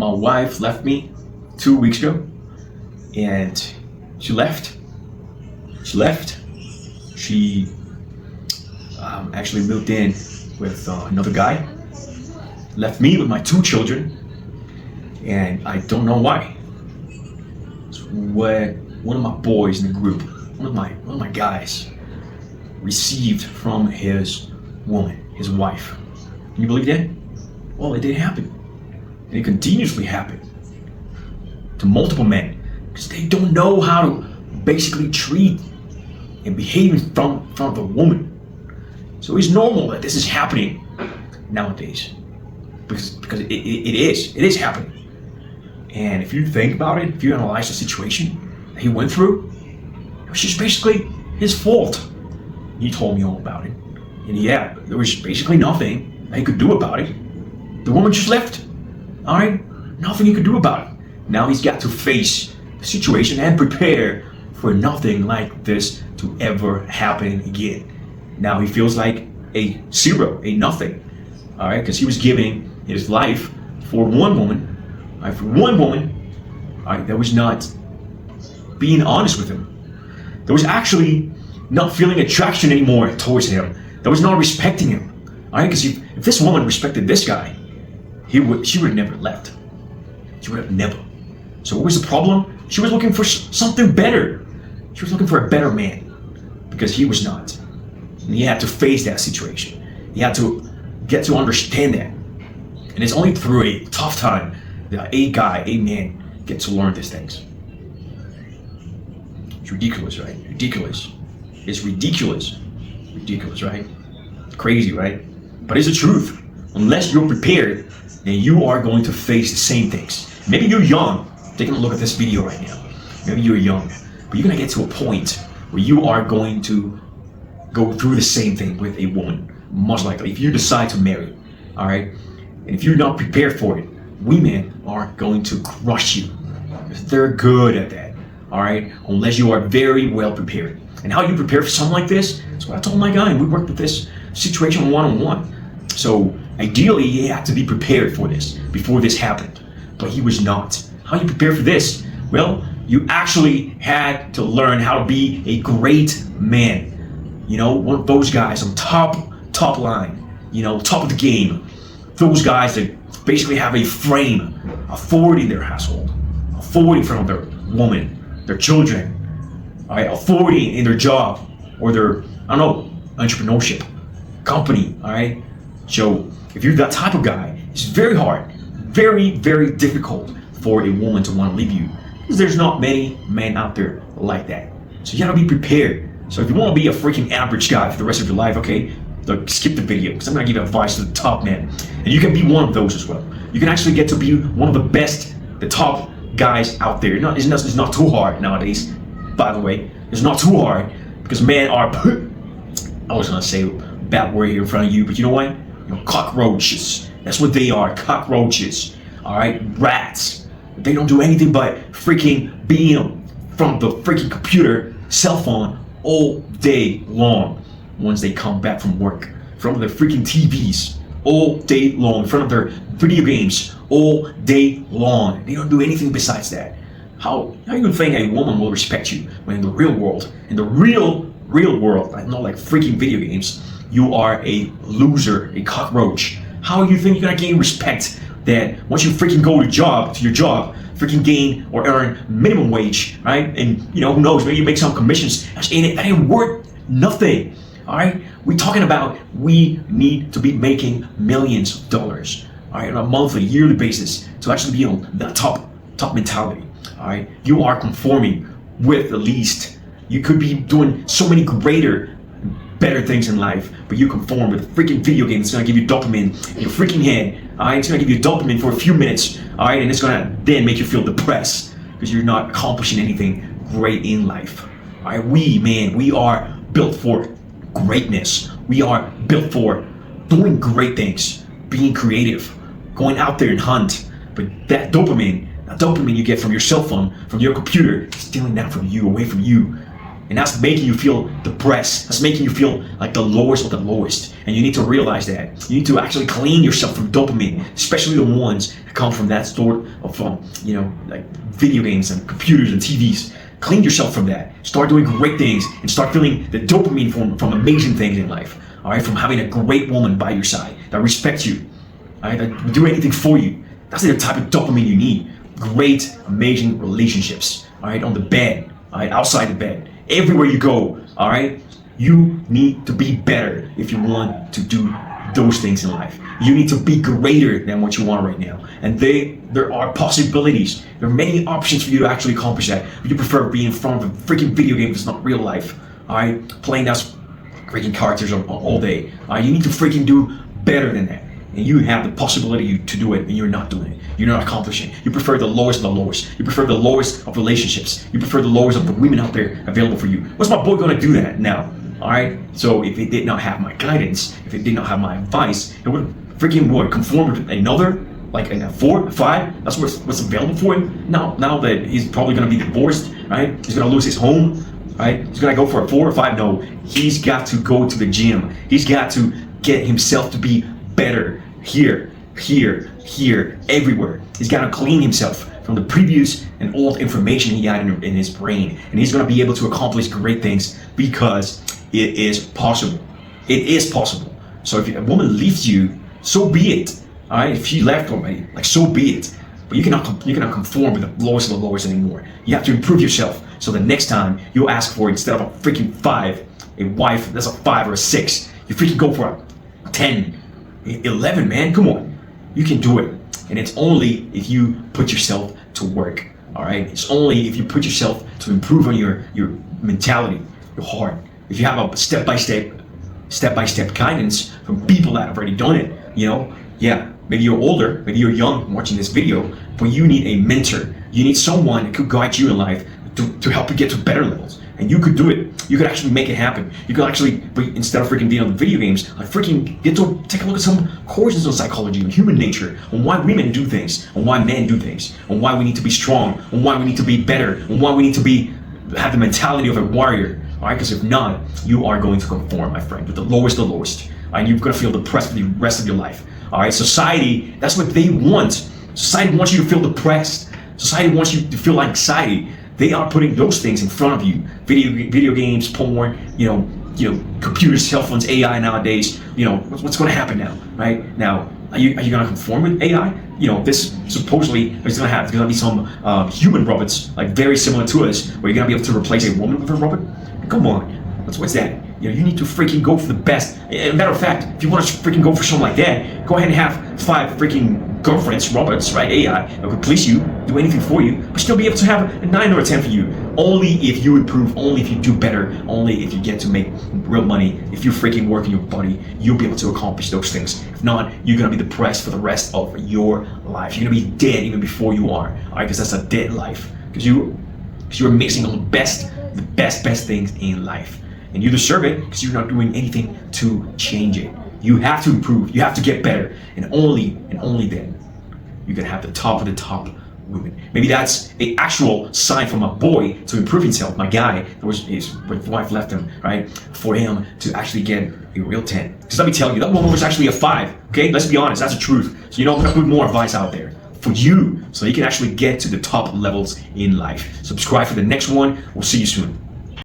my wife left me 2 weeks ago, and she left. She actually moved in with another guy. Left me with my 2 children, and I don't know why. So one of my boys in the group, one of my guys, received from his woman, his wife. Can you believe that? Well, it did happen, and it continuously happened to multiple men because they don't know how to basically treat and behave in front of a woman. So it's normal that this is happening nowadays because it is happening. And if you think about it, if you analyze the situation that he went through, it was just basically his fault. He told me all about it. And yeah, there was basically nothing that he could do about it. The woman just left. Alright? Nothing he could do about it. Now he's got to face the situation and prepare for nothing like this to ever happen again. Now he feels like a zero, a nothing. Alright? Because he was giving his life for one woman. Alright, for one woman. Alright, that was not being honest with him. That was actually not feeling attraction anymore towards him. That was not respecting him. Alright, because if this woman respected this guy, she would have never left. She would have never. So what was the problem? She was looking for something better. She was looking for a better man, because he was not. And he had to face that situation. He had to get to understand that. And it's only through a tough time that a man, gets to learn these things. It's ridiculous, right? Ridiculous. It's ridiculous. Ridiculous, right? Crazy, right? But it's the truth. Unless you're prepared, then you are going to face the same things. Maybe you're young, taking a look at this video right now. Maybe you're young, but you're gonna get to a point where you are going to go through the same thing with a woman, most likely, if you decide to marry, all right? And if you're not prepared for it, women are going to crush you. They're good at that, all right? Unless you are very well prepared. And how you prepare for something like this, that's what I told my guy, and we worked with this situation one-on-one. So ideally, he had to be prepared for this before this happened, but he was not. How you prepare for this? Well, you actually had to learn how to be a great man. You know, one of those guys on top line, you know, top of the game. Those guys that basically have a frame, authority in their household, authority in front of their woman, their children, all right, authority in their job or their, I don't know, entrepreneurship, company, all right? So if you're that type of guy, it's very hard, very, very difficult for a woman to want to leave you, because there's not many men out there like that. So you gotta be prepared. So if you want to be a freaking average guy for the rest of your life, okay, look, skip the video, because I'm gonna give you advice to the top men, and you can be one of those as well. You can actually get to be one of the best, the top guys out there. It's not too hard nowadays, by the way. It's not too hard, because men are, I was gonna say a bad word here in front of you, but you know what? You know, cockroaches. That's what they are, cockroaches. All right, rats. They don't do anything but freaking being from the freaking computer, cell phone all day long. Once they come back from work, from their freaking TVs all day long, in front of their video games all day long. They don't do anything besides that. How you think a woman will respect you when in the real world, real world, not like freaking video games, you are a loser, a cockroach? How you think you're gonna gain respect that once you freaking go to your job, freaking gain or earn minimum wage, right? And you know, who knows, maybe you make some commissions. That ain't worth nothing. All right, we're talking about we need to be making millions of dollars, all right, on a monthly, yearly basis to actually be on the top mentality. All right, you are conforming with the least. You could be doing so many greater, better things in life, but you conform with a freaking video game that's gonna give you dopamine in your freaking head. All right, it's gonna give you dopamine for a few minutes. All right, and it's gonna then make you feel depressed because you're not accomplishing anything great in life. All right, we are built for greatness. We are built for doing great things, being creative, going out there and hunt. But that dopamine you get from your cell phone, from your computer, stealing that from you, away from you. And that's making you feel depressed. That's making you feel like the lowest of the lowest. And you need to realize that. You need to actually clean yourself from dopamine, especially the ones that come from that sort of, like video games and computers and TVs. Clean yourself from that. Start doing great things and start feeling the dopamine from amazing things in life. All right, from having a great woman by your side that respects you, all right, that will do anything for you. That's the type of dopamine you need. Great, amazing relationships. All right, on the bed, all right, outside the bed, everywhere you go. All right, you need to be better if you want to do those things in life. You need to be greater than what you want right now. And there are possibilities. There are many options for you to actually accomplish that. But you prefer being in front of a freaking video game that's not real life. All right, playing those freaking characters all day. All right, you need to freaking do better than that. And you have the possibility to do it, and you're not doing it. You're not accomplishing. You prefer the lowest of the lowest. You prefer the lowest of relationships. You prefer the lowest of the women out there available for you. What's my boy gonna do that now? All right. So if it did not have my guidance, if it did not have my advice, it would freaking conform with another, like a 4, a 5. That's what's available for him. Now that he's probably gonna be divorced, right? He's gonna lose his home, right? He's gonna go for a 4 or 5. No, he's got to go to the gym. He's got to get himself to be better here, everywhere. He's got to clean himself from the previous and old information he had in his brain, and he's going to be able to accomplish great things because it is possible. It is possible. So if a woman leaves you, so be it. All right, if she left already, like so be it. But you cannot conform with the lowest of the lowest anymore. You have to improve yourself. So the next time you ask for, instead of a freaking 5, a wife that's a 5 or a 6, you freaking go for a 10. 11, man, come on. You can do it. And it's only if you put yourself to work. All right. It's only if you put yourself to improve on your mentality, your heart. If you have a step-by-step guidance from people that have already done it, yeah, maybe you're older, maybe you're young watching this video, but you need a mentor. You need someone that could guide you in life to help you get to better levels. And you could do it. You could actually make it happen. You could actually, but instead of freaking being on the video games, like freaking get to take a look at some courses on psychology and human nature, on why women do things, on why men do things, on why we need to be strong, on why we need to be better, on why we need to have the mentality of a warrior. All right, because if not, you are going to conform, my friend, with the lowest of the lowest. All right, you're going to feel depressed for the rest of your life. All right, society, that's what they want. Society wants you to feel depressed. Society wants you to feel anxiety. They are putting those things in front of you. Video games, porn, computers, cell phones, AI nowadays. What's going to happen now, right? Now, are you going to conform with AI? This supposedly is going to be some human robots, like very similar to us, where you're going to be able to replace a woman with a robot. Come on, what's that? You need to freaking go for the best. As a matter of fact, if you want to freaking go for something like that, go ahead and have 5 freaking girlfriends, robots, right? AI that could please you, do anything for you, but still be able to have a 9 or a 10 for you. Only if you improve, only if you do better, only if you get to make real money. If you freaking work in your body, you'll be able to accomplish those things. If not, you're gonna be depressed for the rest of your life. You're gonna be dead even before you are. All right, because that's a dead life. Because you're missing on the best things in life. And you deserve it because you're not doing anything to change it. You have to improve. You have to get better. And only then you can have the top of the top women. Maybe that's an actual sign from a boy to improve himself. My guy, his wife left him, right? For him to actually get a real 10. Because let me tell you, that woman was actually a 5. Okay, let's be honest. That's the truth. So I'm gonna put more advice out there for you so you can actually get to the top levels in life. Subscribe for the next one. We'll see you soon.